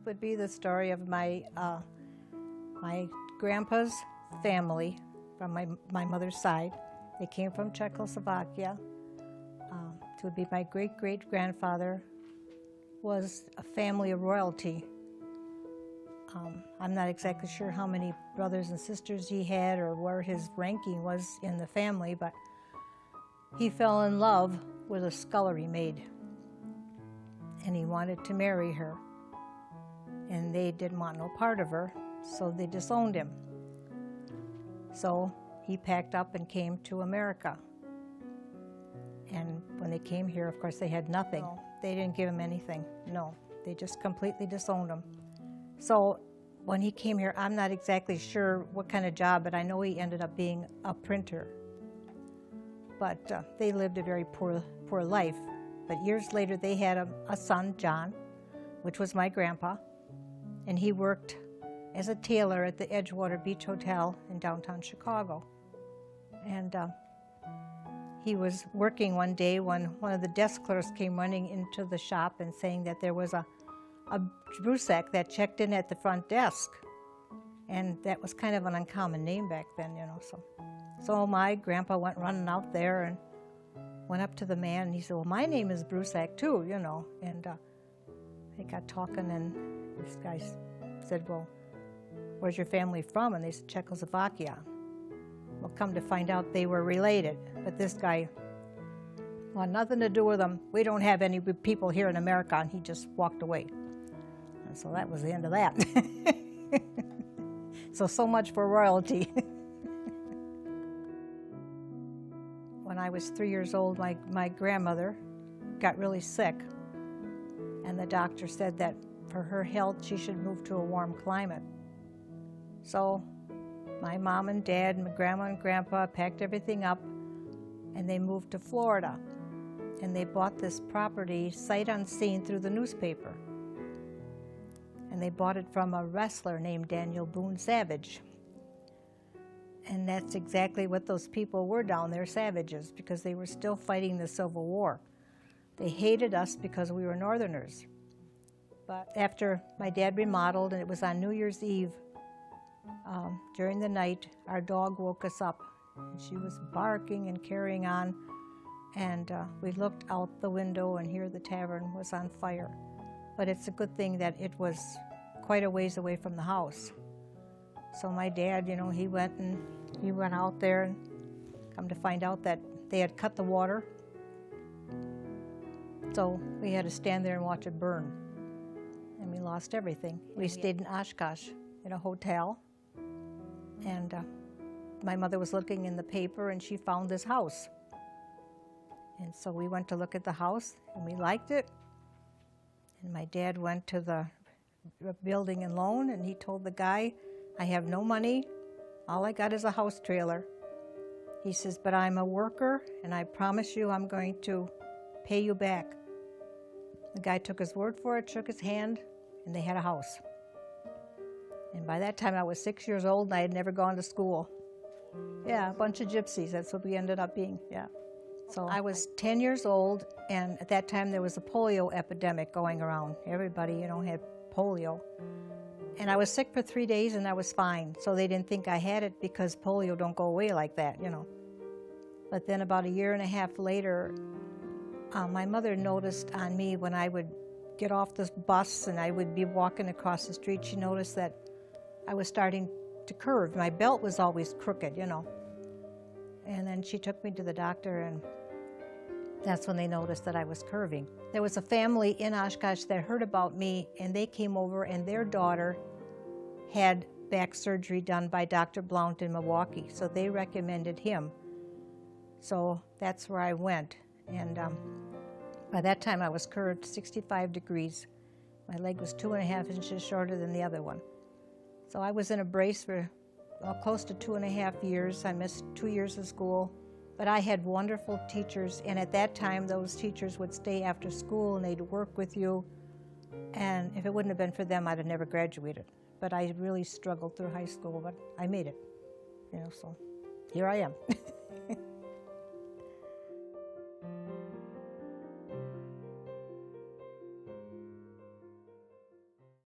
would be the story of my grandpa's family from my mother's side. They came from Czechoslovakia. It would be my great-great-grandfather was a family of royalty. I'm not exactly sure how many brothers and sisters he had or where his ranking was in the family, but he fell in love with a scullery maid, and he wanted to marry her. And they didn't want no part of her, so they disowned him. So he packed up and came to America. And when they came here, of course, they had nothing. They didn't give him anything, no. They just completely disowned him. So when he came here, I'm not exactly sure what kind of job, but I know he ended up being a printer. But they lived a very poor life. But years later, they had a son, John, which was my grandpa, and he worked as a tailor at the Edgewater Beach Hotel in downtown Chicago. And he was working one day when one of the desk clerks came running into the shop and saying that there was a Brusack that checked in at the front desk. And that was kind of an uncommon name back then, you know. So my grandpa went running out there and went up to the man, and he said, well, my name is Brusack too, you know. And they got talking, and this guy said, well, where's your family from? And they said, Czechoslovakia. Well, come to find out they were related. But this guy wanted nothing to do with them. We don't have any people here in America, and he just walked away. And so that was the end of that. So much for royalty. When I was 3 years old, my grandmother got really sick, and the doctor said that for her health, she should move to a warm climate. So my mom and dad, my grandma and grandpa packed everything up, and they moved to Florida. And they bought this property sight unseen through the newspaper. And they bought it from a wrestler named Daniel Boone Savage. And that's exactly what those people were down there, savages, because they were still fighting the Civil War. They hated us because we were Northerners. But after my dad remodeled, and it was on New Year's Eve, during the night, our dog woke us up. And she was barking and carrying on, and we looked out the window, and here the tavern was on fire. But it's a good thing that it was quite a ways away from the house. So my dad, you know, he went out there, and come to find out that they had cut the water. So we had to stand there and watch it burn. And we lost everything. We stayed in Oshkosh in a hotel. And my mother was looking in the paper, and she found this house. And so we went to look at the house, and we liked it. And my dad went to the building and loan, and he told the guy, I have no money. All I got is a house trailer. He says, but I'm a worker, and I promise you I'm going to pay you back. The guy took his word for it, shook his hand, and they had a house. And by that time I was 6 years old, and I had never gone to school. Yeah, a bunch of gypsies, that's what we ended up being, yeah. So I was 10 years old, and at that time there was a polio epidemic going around. Everybody, you know, had polio. And I was sick for 3 days, and I was fine. So they didn't think I had it because polio don't go away like that, you know. But then about a year and a half later, my mother noticed on me when I would get off this bus and I would be walking across the street, she noticed that I was starting to curve. My belt was always crooked, you know. And then she took me to the doctor, and that's when they noticed that I was curving. There was a family in Oshkosh that heard about me, and they came over, and their daughter had back surgery done by Dr. Blount in Milwaukee, so they recommended him. So that's where I went. And by that time I was curved 65 degrees. My leg was 2.5 inches shorter than the other one. So I was in a brace for close to 2.5 years. I missed 2 years of school. But I had wonderful teachers, and at that time those teachers would stay after school and they'd work with you. And if it wouldn't have been for them, I'd have never graduated. But I really struggled through high school, but I made it. You know, so here I am.